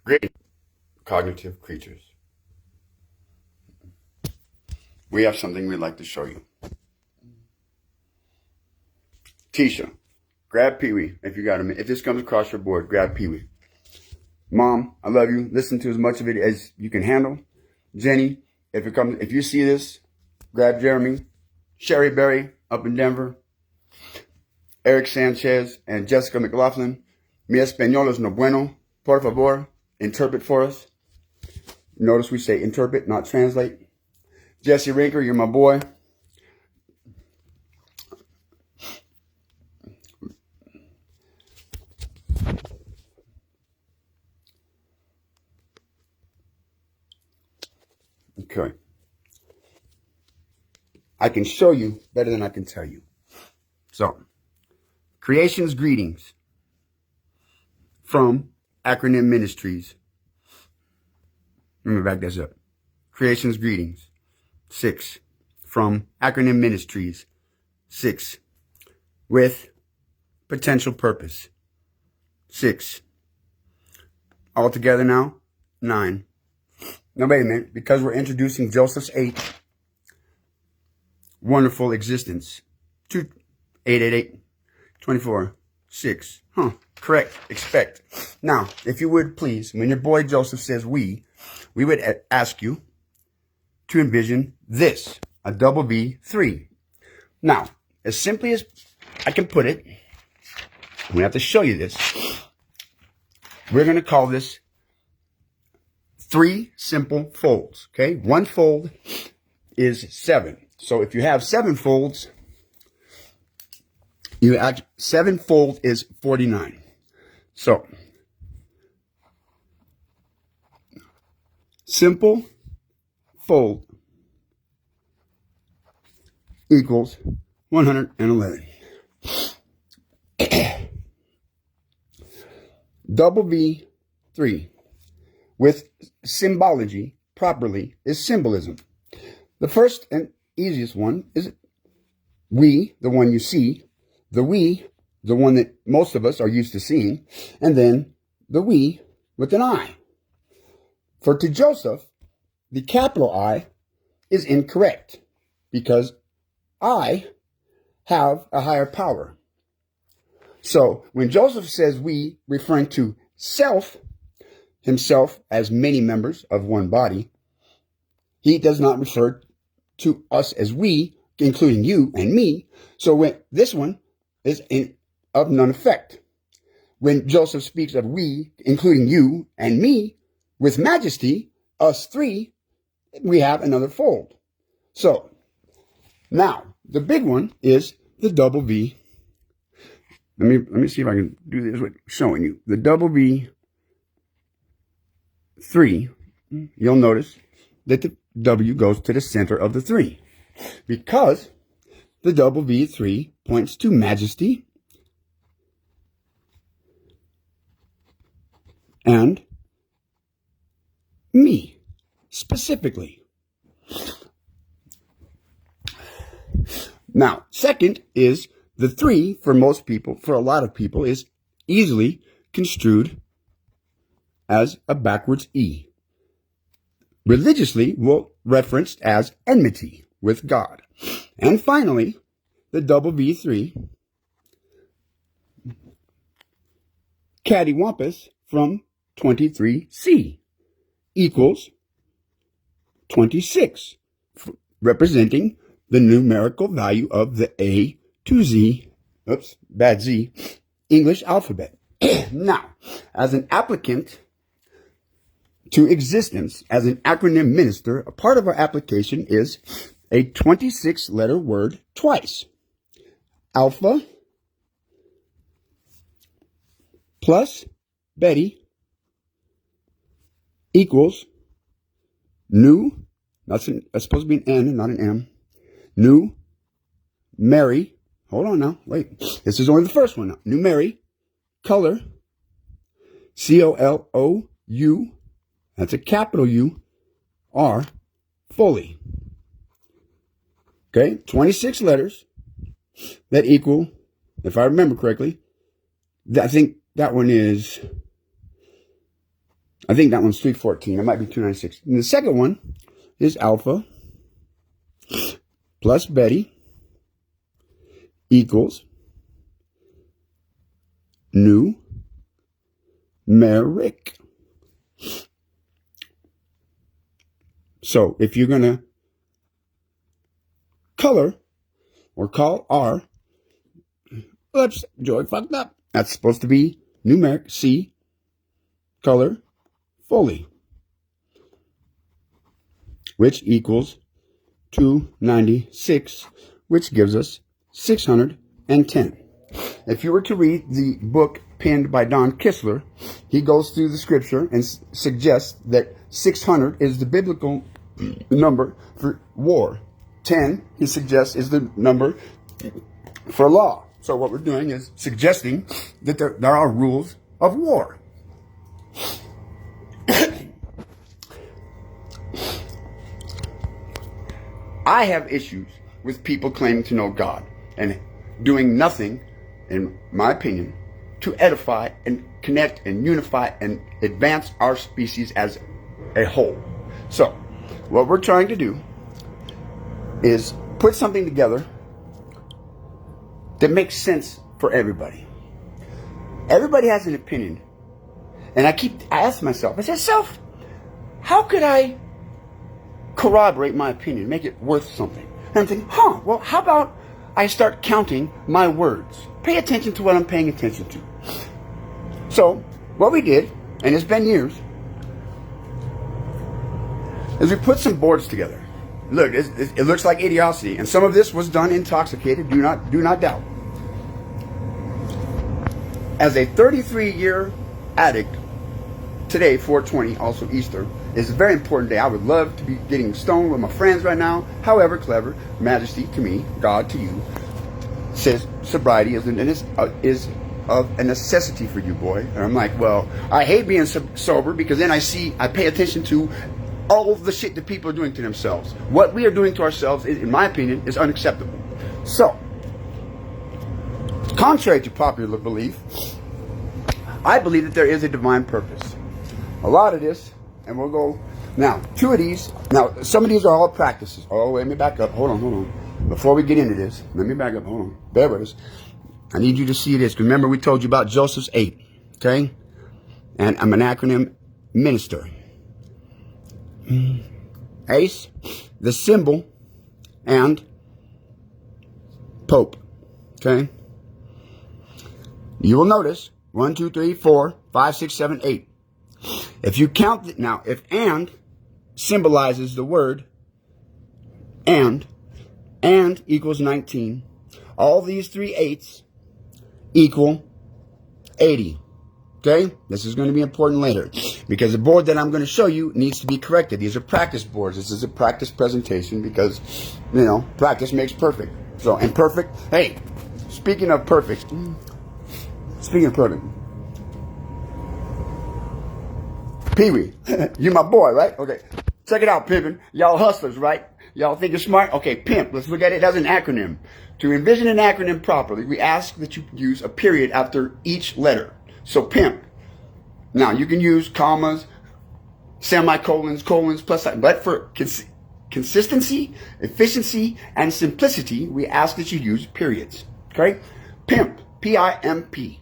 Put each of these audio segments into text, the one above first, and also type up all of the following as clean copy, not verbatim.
Great cognitive creatures. We have something we'd like to show you. Tisha, grab Pee-wee if you got him. If this comes across your board, grab Pee-wee. Mom, I love you. Listen to as much of it as you can handle. Jenny, if you see this, grab Jeremy. Sherry Berry up in Denver. Eric Sanchez and Jessica McLaughlin. Mi español es no bueno. Por favor, interpret for us. Notice we say interpret, not translate. Jesse Rinker, you're my boy. Okay. I can show you better than I can tell you. So, creation's greetings from Acronym Ministries. Let me back this up. Creation's greetings. 6. From Acronym Ministries. 6. With potential purpose. 6. All together now, 9. Now wait a minute, because we're introducing Joseph's 8 wonderful existence. 2, 8, 24, 6. Correct. Expect. Now, if you would please, when your boy Joseph says we would ask you to envision this, a double V 3. Now, as simply as I can put it, I'm going to have to show you this. We're going to call this 3 simple folds. Okay, one fold is 7. So if you have 7 folds, 7 fold is 49. So simple fold equals 111. Double V 3 with symbology properly is symbolism. The first and easiest one is we, the one you see, the we, the one that most of us are used to seeing, and then the we with an I. For to Joseph, the capital I is incorrect because I have a higher power. So when Joseph says we, referring to self, himself as many members of one body, he does not refer to us as we, including you and me. So when this one is of none effect. When Joseph speaks of we, including you and me, with majesty, us 3, we have another fold. So now the big one is the double V. Let me see if I can do this with showing you. The double V 3, you'll notice that the W goes to the center of the 3 because the double V 3 points to majesty and me specifically. Now, second is the 3 for most people, for a lot of people, is easily construed as a backwards E. Religiously, referenced as enmity with God. And finally, the double V 3, cattywampus from 23C, equals 26, representing the numerical value of the A to Z, English alphabet. Now, as an applicant to existence, as an acronym minister, a part of our application is a 26-letter word twice. Alpha plus Betty equals new, that's supposed to be an N, not an M, new Mary, hold on now, wait, this is only the first one now, new Mary, color, C-O-L-O-U, that's a capital U, R, fully. Okay, 26 letters that equal, if I remember correctly, I think that one is I think that one's 314. It might be 296. And the second one is alpha plus Betty equals numeric. So if you're going to color or call R, oops, Joy fucked up. That's supposed to be numeric, C, color, fully, which equals 296, which gives us 610. If you were to read the book penned by Don Kistler, he goes through the scripture and suggests that 600 is the biblical number for war. 10, he suggests, is the number for law. So what we're doing is suggesting that there are rules of war. I have issues with people claiming to know God and doing nothing, in my opinion, to edify and connect and unify and advance our species as a whole. So, what we're trying to do is put something together that makes sense for everybody. Everybody has an opinion. And I ask myself, I said, self, how could I corroborate my opinion, make it worth something? And I'm thinking, well, how about I start counting my words? Pay attention to what I'm paying attention to. So, what we did, and it's been years, is we put some boards together. Look, it looks like idiocy, and some of this was done intoxicated, do not doubt. As a 33-year addict, today, 420, also Easter, is a very important day. I would love to be getting stoned with my friends right now. However clever, Majesty to me, God to you, says sobriety is of a necessity for you, boy. And I'm like, well, I hate being sober because then I pay attention to all of the shit that people are doing to themselves. What we are doing to ourselves, in my opinion, is unacceptable. So, contrary to popular belief, I believe that there is a divine purpose. A lot of this, and we'll go now, two of these. Now, some of these are all practices. Oh, wait, let me back up. Hold on. Before we get into this, let me back up. Hold on. Bear with us. I need you to see this. Remember, we told you about Joseph's 8. Okay? And I'm an acronym minister. ACE, the symbol, and Pope. Okay? You will notice 1, 2, 3, 4, 5, 6, 7, 8. If you count now, if and symbolizes the word and equals 19, all these 3 8s equal 80. Okay? This is going to be important later because the board that I'm going to show you needs to be corrected. These are practice boards. This is a practice presentation because, practice makes perfect. So, and perfect, hey, speaking of perfect, Pee-wee, you my boy, right? Okay, check it out, pimpin'. Y'all hustlers, right? Y'all think you're smart? Okay, pimp, let's look at it as an acronym. To envision an acronym properly, we ask that you use a period after each letter. So pimp. Now, you can use commas, semicolons, colons, plus sign. But for consistency, efficiency, and simplicity, we ask that you use periods. Okay? Pimp, P-I-M-P.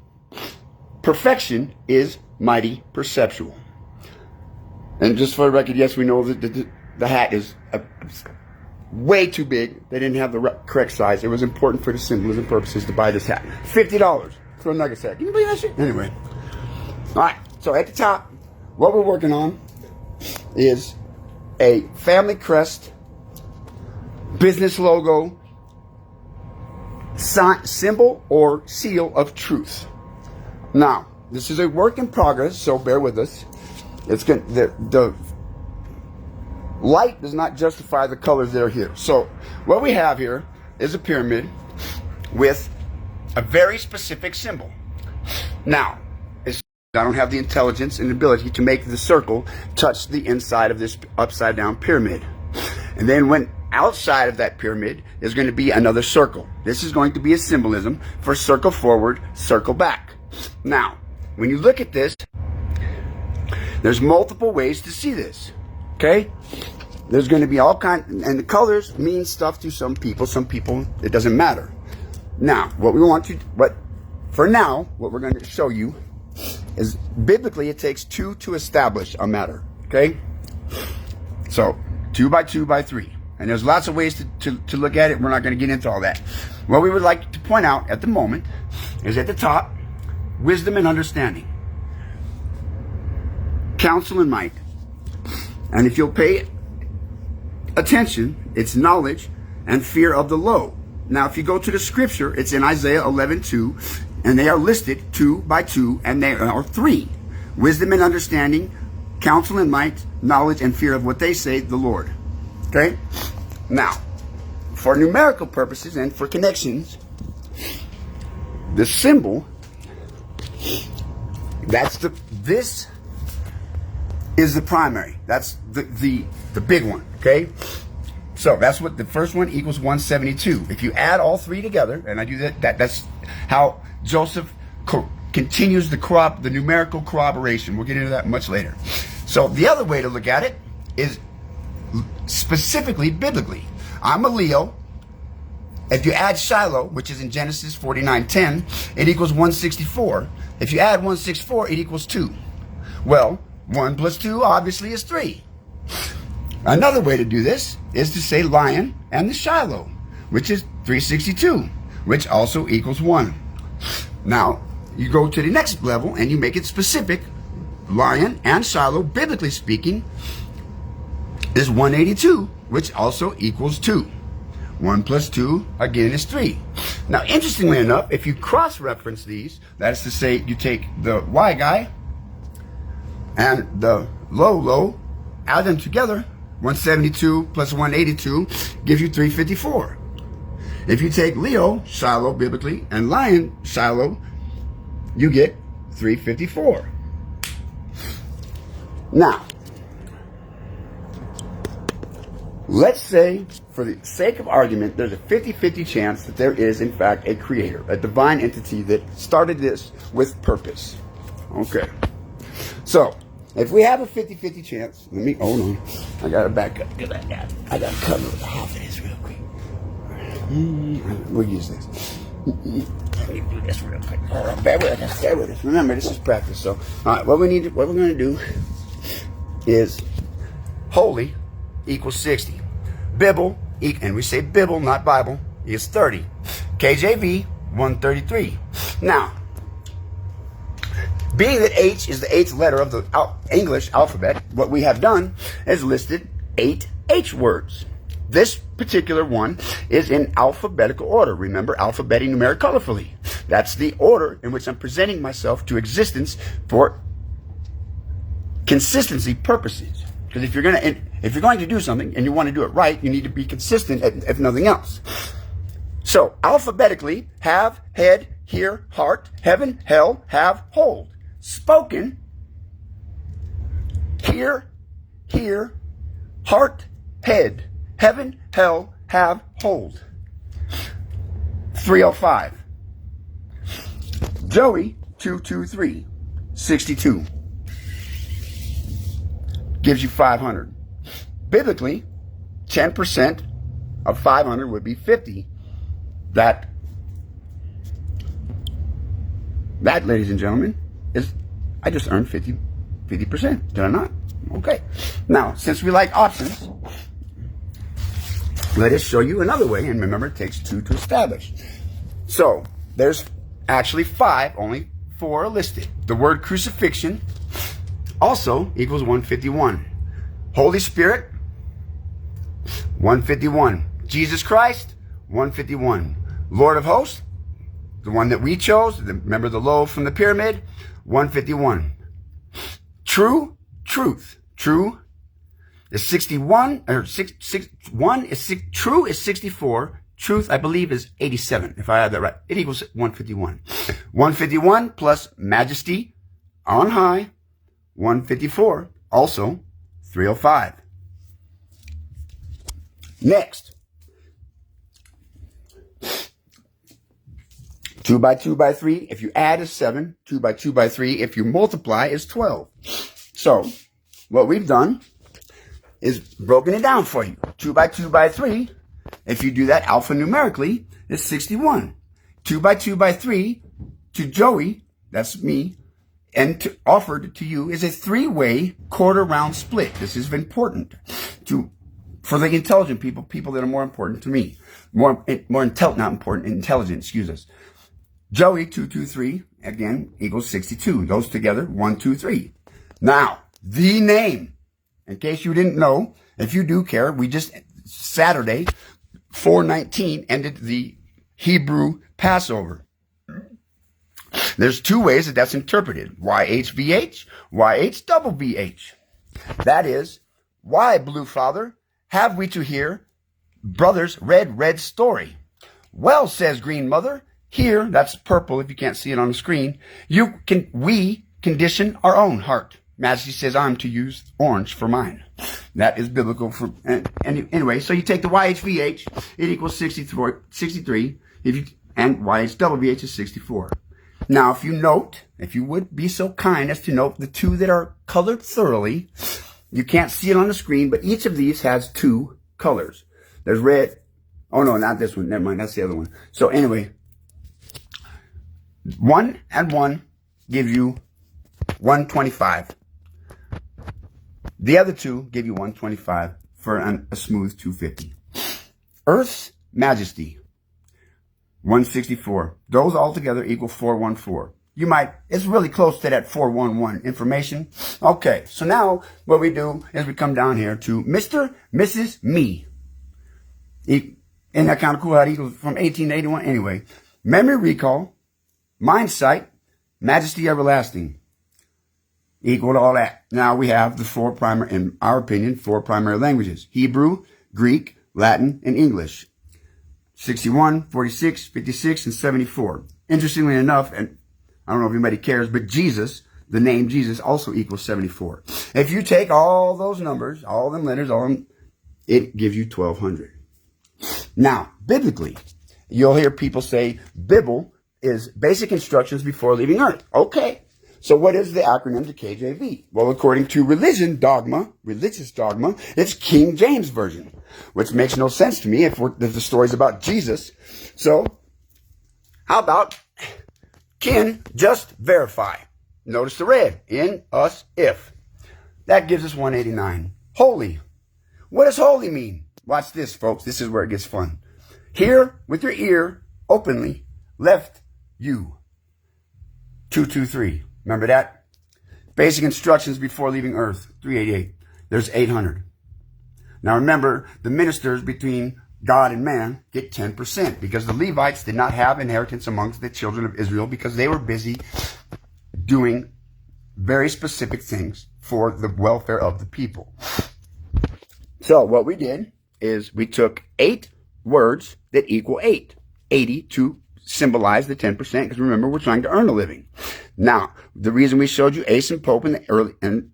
Perfection is mighty perceptual. And just for the record, yes, we know that the hat is way too big. They didn't have the correct size. It was important for the symbolism purposes to buy this hat. $50 for a nugget sack. Can you believe that shit? Anyway. All right. So at the top, what we're working on is a family crest, business logo, symbol or seal of truth. Now, this is a work in progress, so bear with us. It's going the light does not justify the colors that are here. So what we have here is a pyramid with a very specific symbol. Now, I don't have the intelligence and ability to make the circle touch the inside of this upside down pyramid. And then when outside of that pyramid is going to be another circle. This is going to be a symbolism for circle forward, circle back. Now, when you look at this, There's multiple ways to see this. Okay? There's going to be all kinds, and the colors mean stuff to some people. Some people, it doesn't matter. Now, what we're going to show you is biblically it takes two to establish a matter. Okay? So, 2 by 2 by 3. And there's lots of ways to look at it. We're not going to get into all that. What we would like to point out at the moment is at the top, wisdom and understanding. Counsel and might. And if you'll pay attention, it's knowledge and fear of the low. Now, if you go to the scripture, it's in Isaiah 11:2, and they are listed 2 by 2, and they are 3. Wisdom and understanding, counsel and might, knowledge and fear of what they say, the Lord. Okay? Now, for numerical purposes and for connections, the symbol, this is the primary. That's the big one. Okay? So that's what the first one equals 172. If you add all three together, and I do that's how Joseph continues the numerical corroboration. We'll get into that much later. So the other way to look at it is specifically biblically. I'm a Leo. If you add Shiloh, which is in Genesis 49:10, it equals 164. If you add 164, it equals 2. Well, 1 plus 2 obviously is 3. Another way to do this is to say lion and the Shiloh, which is 362, which also equals 1. Now, you go to the next level and you make it specific. Lion and Shiloh, biblically speaking, is 182, which also equals 2. 1 plus 2, again, is 3. Now, interestingly enough, if you cross-reference these, that's to say you take the Y guy and the low, add them together, 172 plus 182 gives you 354. If you take Leo, Shiloh, biblically, and Lion, Shiloh, you get 354. Now, let's say, for the sake of argument, there's a 50-50 chance that there is, in fact, a creator, a divine entity that started this with purpose. Okay. So, if we have a 50-50 chance, hold on. I got to back up because I got to cover half of this real quick. We'll use this. Let me do this real quick. Bear with us. Remember, this is practice. So, all right, what we're going to do is holy equals 60. Bibble, and we say Bibble, not Bible, is 30. KJV, 133. Now, being that H is the 8th letter of the English alphabet, what we have done is listed 8 H words. This particular one is in alphabetical order. Remember, alphabetic numeric colorfully. That's the order in which I'm presenting myself to existence for consistency purposes. Because if you're going to do something and you want to do it right, you need to be consistent, if nothing else. So, alphabetically, have, head, hear, heart, heaven, hell, have, hold. Spoken, hear, heart, head, heaven, hell, have, hold. 305. Joey, 223, 62. Gives you 500. Biblically, 10% of 500 would be 50. That, ladies and gentlemen, is, I just earned 50%. Did I not? Okay. Now, since we like options, let us show you another way. And remember, it takes 2 to establish. So, there's actually 5, only 4 are listed. The word crucifixion also equals 151. Holy Spirit, 151. Jesus Christ, 151. Lord of hosts, the one that we chose, remember the loaf from the pyramid, 151. True is 61, or true is 64, truth, I believe, is 87, if I have that right. It equals 151. 151 plus majesty on high, 154, also 305. Next, 2 by 2 by 3, if you add is 7. 2 by 2 by 3, if you multiply, is 12. So what we've done is broken it down for you. 2 by 2 by 3. If you do that alphanumerically, it's 61. 2 by 2 by 3 to Joey, that's me, and offered to you is a 3-way quarter round split. This is important for the intelligent people that are more important to me. Intelligent, excuse us. Joey, 2, 2, 3, again, equals 62. Those together, 1, 2, 3. Now, the name, in case you didn't know, if you do care, we just, Saturday, 4/19, ended the Hebrew Passover. There's 2 ways that that's interpreted. YHVH, YHVH. That is, why, Blue Father, have we to hear brother's red story? Well, says Green Mother, here, that's purple if you can't see it on the screen, we condition our own heart. Majesty says I'm to use orange for mine. That is biblical for, anyway, so you take the YHVH, it equals 63, and YHWH is 64. Now, if you would be so kind as to note the 2 that are colored thoroughly, you can't see it on the screen, but each of these has 2 colors. There's red. Oh, no, not this one. Never mind. That's the other one. So anyway, 1 and 1 give you 125. The other 2 give you 125 for a smooth 250. Earth's Majesty, 164. Those all together equal 414. It's really close to that 411 information. Okay, so now what we do is we come down here to Mr., Mrs., Me. Isn't that kind of cool how it equals from 1881? Anyway, memory recall, mind sight, majesty everlasting. Equal to all that. Now we have the in our opinion, 4 primary languages. Hebrew, Greek, Latin, and English. 61, 46, 56, and 74. Interestingly enough, and I don't know if anybody cares, but Jesus, the name Jesus, also equals 74. If you take all those numbers, all them letters, it gives you 1200. Now, biblically, you'll hear people say Bible is basic instructions before leaving earth. Okay. So what is the acronym to KJV? Well, according to religious dogma, it's King James Version, which makes no sense to me if the story's about Jesus. So how about can just verify? Notice the red. In, us, if. That gives us 189. Holy. What does holy mean? Watch this, folks. This is where it gets fun. Hear with your ear openly. Left, you. 223. Remember that? Basic instructions before leaving earth. 388. There's 800. Now remember, the ministers between God and man get 10% because the Levites did not have inheritance amongst the children of Israel because they were busy doing very specific things for the welfare of the people. So what we did is we took 8 words that equal 80 to symbolize the 10% because remember, we're trying to earn a living. Now, the reason we showed you ace and pope and the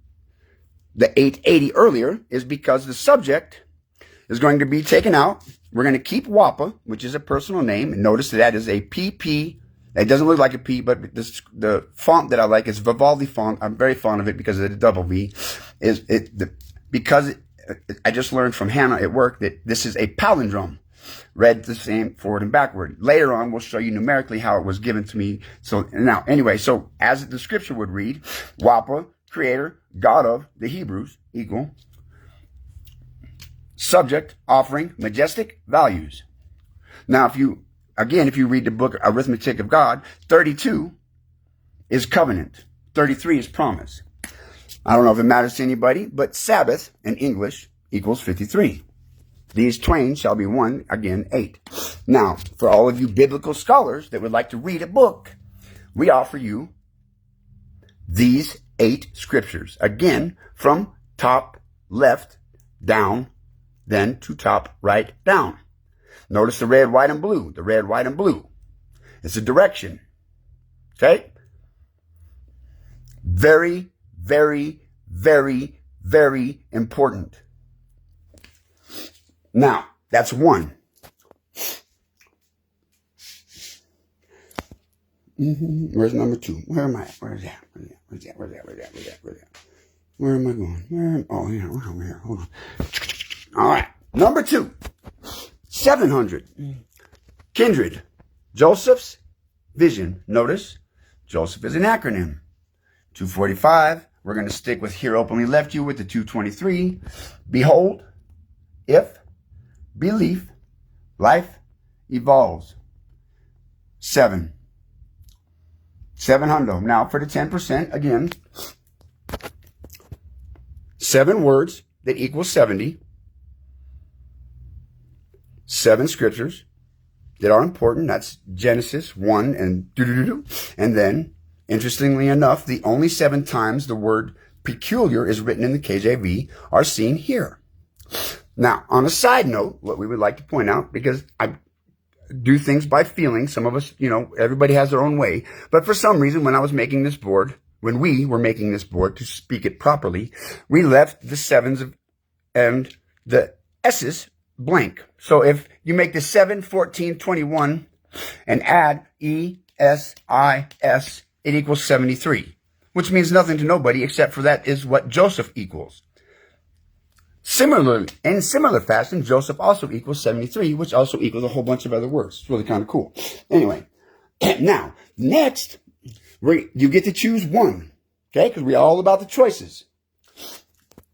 880 earlier is because the subject is going to be taken out. We're going to keep WAPA, which is a personal name. And notice that is a PP. It doesn't look like a P, but the font that I like is Vivaldi font. I'm very fond of it because of the double V. I just learned from Hannah at work that this is a palindrome. Read the same forward and backward. Later on, we'll show you numerically how it was given to me. So now, anyway, so as the scripture would read, WAPA, creator, God of the Hebrews, equal, subject, offering, majestic, values. Now, if you read the book Arithmetic of God, 32 is covenant. 33 is promise. I don't know if it matters to anybody, but Sabbath in English equals 53. These twain shall be one, again, 8. Now, for all of you biblical scholars that would like to read a book, we offer you these 8 scriptures. Again, from top left down, then to top right down. Notice the red, white, and blue. The red, white, and blue. It's a direction. Okay? Very, very, very, very important. Now, that's 1. Where's number 2? Where am I? Where's that? Where am I going? Oh, yeah, we're over here. Hold on. All right. Number 2, 700. Kindred. Joseph's vision. Notice, Joseph is an acronym. 245. We're going to stick with here openly left you with the 223. Behold, if, belief, life evolves. 7. 700. Now for the 10%, again, 7 words that equal 70. 7 scriptures that are important. That's Genesis 1 and do-do-do-do. And then, interestingly enough, the only 7 times the word peculiar is written in the KJV are seen here. Now, on a side note, what we would like to point out, because I do things by feeling, some of us, everybody has their own way. But for some reason, when we were making this board to speak it properly, we left the 7s and the S's blank. So if you make the 7, 14, 21 and add E-S-I-S, it equals 73, which means nothing to nobody except for that is what Joseph equals. Similarly, in similar fashion, Joseph also equals 73, which also equals a whole bunch of other words. It's really kind of cool. Anyway, now, next, you get to choose one, okay? Because we're all about the choices.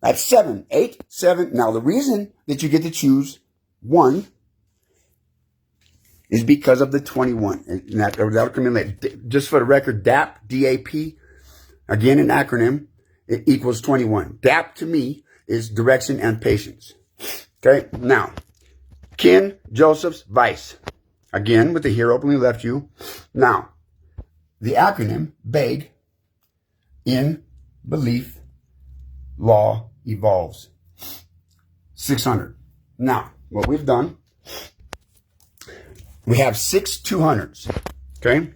That's 7, 8, 7. Now, the reason that you get to choose one is because of the 21. And that'll come in later. Just for the record, DAP, D-A-P, again, an acronym, it equals 21. DAP to me is direction and patience. Okay, now, Kin, Joseph's, Vice. Again, with the here openly left you. Now, the acronym, BEG, in, belief, law, evolves. 600. Now, what we've done, we have 6 200s. Okay?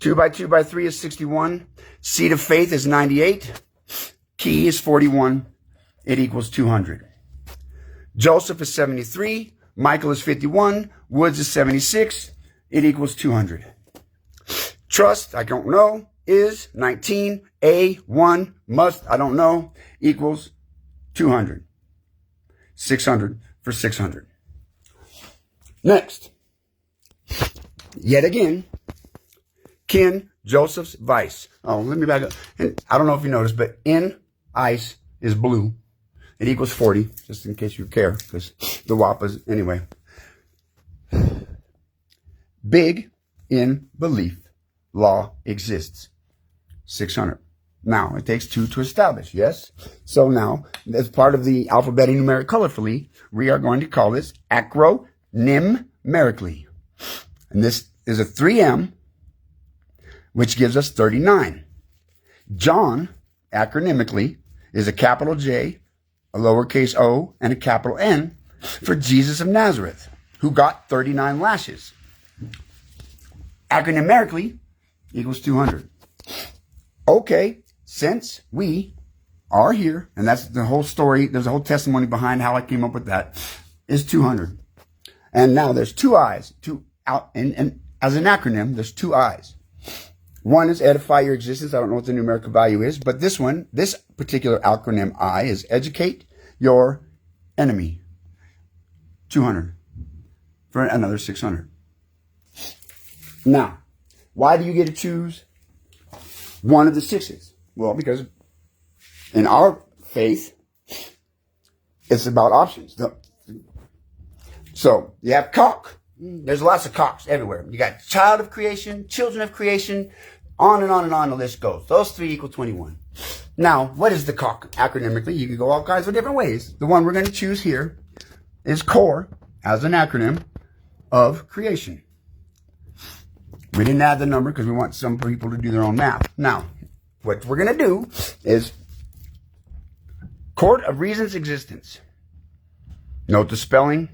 2 by 2 by 3 is 61. Seed of faith is 98. Key is 41. It equals 200. Joseph is 73. Michael is 51. Woods is 76. It equals 200. Trust, I don't know, is 19. A, 1, must, I don't know, equals 200. 600 for 600. Next. Yet again, Kin, Joseph's, Vice. Oh, let me back up. And I don't know if you noticed, but in ice is blue. It equals 40, just in case you care, because the WAP is, anyway. Big in belief. Law exists. 600. Now, it takes 2 to establish, yes? So now, as part of the alphabetic numeric colorfully, we are going to call this acronymically. And this is a 3M, which gives us 39. John, acronymically, is a capital J, a lowercase o, and a capital N for Jesus of Nazareth, who got 39 lashes. Acronymically equals 200. Okay, since we are here, and that's the whole story, there's a whole testimony behind how I came up with that, is 200. And now there's 2 I's, and as an acronym, there's 2 I's. One is edify your existence. I don't know what the numerical value is, but this particular acronym I is educate your enemy. 200 for another 600. Now, why do you get to choose one of the 6s? Well, because in our faith, it's about options. So you have cock. There's lots of cocks everywhere. You got child of creation, children of creation, on and on and on the list goes. Those 3 equal 21. Now, what is the cock? Acronymically, you can go all kinds of different ways. The one we're going to choose here is core as an acronym of creation. We didn't add the number because we want some people to do their own math. Now, what we're going to do is court of reason's existence. Note the spelling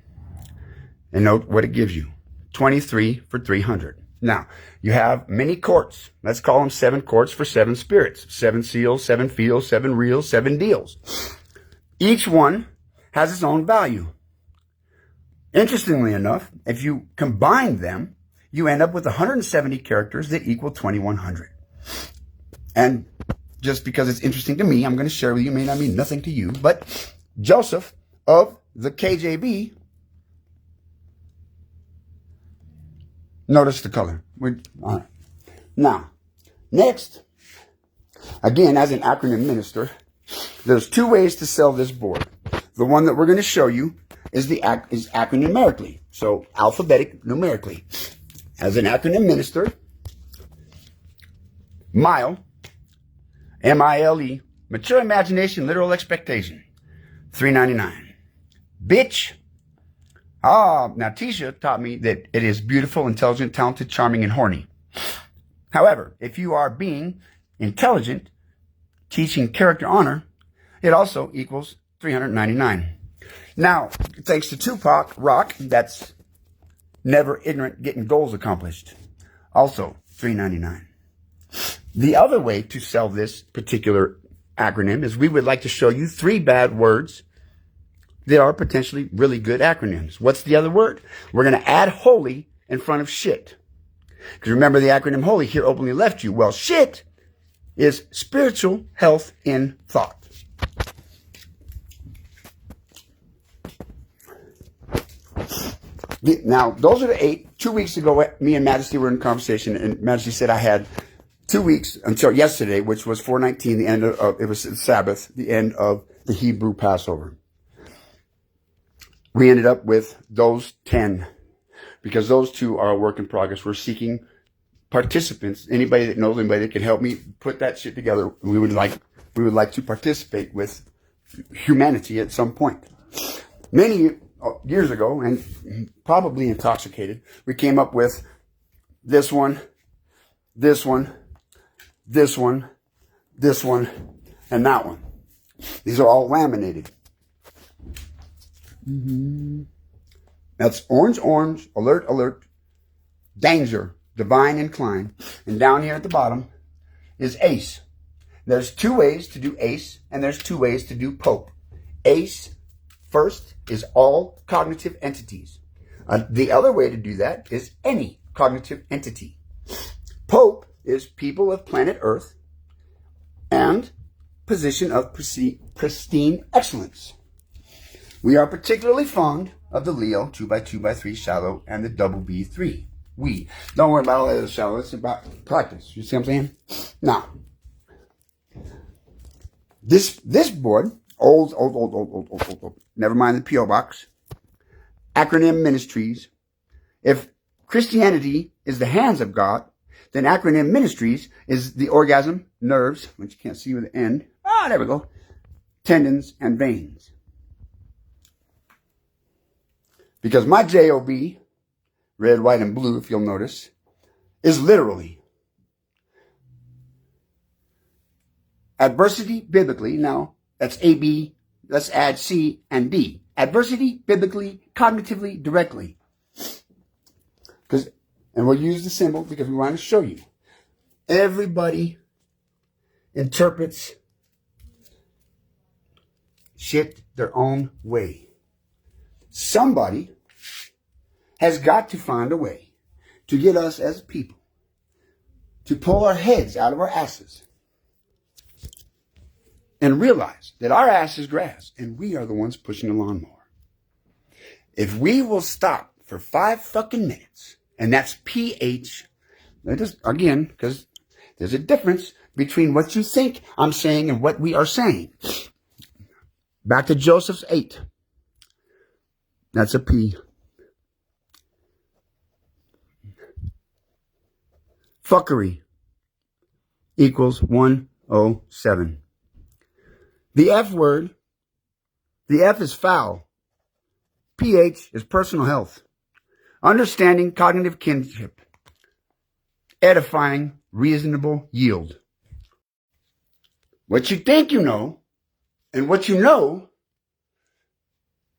and note what it gives you. 23 for 300. Now, you have many courts. Let's call them 7 courts for 7 spirits. 7 seals, 7 feels, 7 reels, 7 deals. Each one has its own value. Interestingly enough, if you combine them, you end up with 170 characters that equal 2100. And just because it's interesting to me, I'm going to share with you. It may not mean nothing to you, but Joseph of the KJB, notice the color. All right. Now, next, again, as an acronym minister, there's two ways to sell this board. The one that we're going to show you is acronym numerically, so alphabetic numerically. As an acronym minister, MILE, M-I-L-E, mature imagination, literal expectation, $3.99. Bitch. Now Tisha taught me that it is beautiful, intelligent, talented, charming, and horny. However, if you are being intelligent, teaching character honor, it also equals $399. Now, thanks to Tupac Rock, that's never ignorant, getting goals accomplished. Also, $3.99. The other way to sell this particular acronym is we would like to show you 3 bad words that are potentially really good acronyms. What's the other word? We're going to add holy in front of shit. Because remember the acronym holy here openly left you. Well, shit is spiritual health in thought. Now, those are the 8. 2 weeks ago, me and Majesty were in conversation, and Majesty said I had 2 weeks until yesterday, which was 4/19, the end of, it was Sabbath, the end of the Hebrew Passover. We ended up with those 10, because those 2 are a work in progress. We're seeking participants, anybody that knows anybody that can help me put that shit together. We would like to participate with humanity at some point. Many years ago, and probably intoxicated, we came up with this one, this one, this one, this one, and that one. These are all laminated. That's orange, orange, alert, alert, danger, divine incline. And down here at the bottom is ACE. There's 2 ways to do ACE, and there's 2 ways to do POPE. ACE, first, is all cognitive entities. The other way to do that is any cognitive entity. POPE is people of planet Earth and position of pristine excellence. We are particularly fond of the Leo 2x2x3 shallow and the double B3. Don't worry about all the other shallow. It's about practice. You see what I'm saying? Now, this board, old. Never mind the P.O. box. Acronym Ministries. If Christianity is the hands of God, then acronym Ministries is the orgasm, nerves, which you can't see with the end. There we go. Tendons and veins. Because my J-O-B, red, white, and blue, if you'll notice, is literally adversity biblically. Now, that's A-B. Let's add C and D. Adversity, biblically, cognitively, directly. And we'll use the symbol because we want to show you. Everybody interprets shit their own way. Somebody has got to find a way to get us as people to pull our heads out of our asses and realize that our ass is grass and we are the ones pushing the lawnmower. If we will stop for 5 fucking minutes, and that's PH, again, because there's a difference between what you think I'm saying and what we are saying. Back to Joseph's 8. That's a P. Fuckery equals 107. The F word, the F is foul. PH is personal health. Understanding cognitive kinship. Edifying reasonable yield. What you think you know and what you know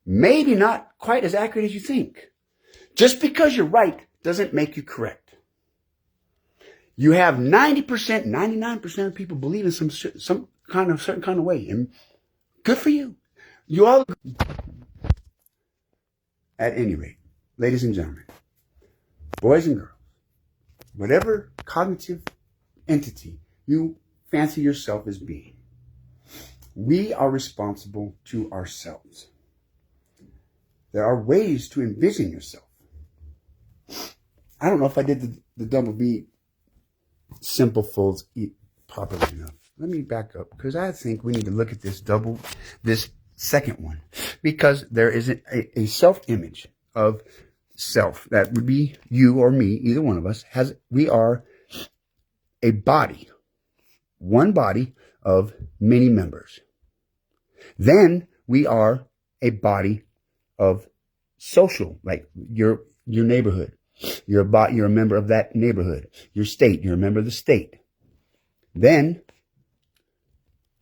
maybe not quite as accurate as you think. Just because you're right doesn't make you correct. You have 90%, 99% of people believe in some certain kind of way, and good for you. You all agree. At any rate, ladies and gentlemen, boys and girls, whatever cognitive entity you fancy yourself as being. We are responsible to ourselves. There are ways to envision yourself. I don't know if I did the double B simple folds properly enough. Let me back up, because I think we need to look at this second one, because there is a self-image of self that would be you or me, either one of us. We are a body, one body of many members. Then we are a body of social, like your neighborhood. You're a member of that neighborhood. Your state, you're a member of the state. Then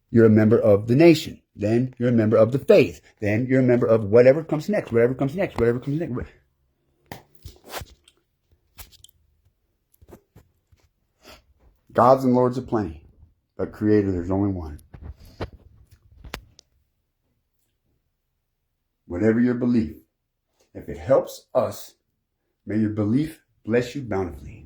you're a member of the nation. Then you're a member of the faith. Then you're a member of whatever comes next, whatever comes next, whatever comes next. Gods and lords are plenty, but creator, there's only one. Whatever your belief, if it helps us, may your belief bless you bountifully.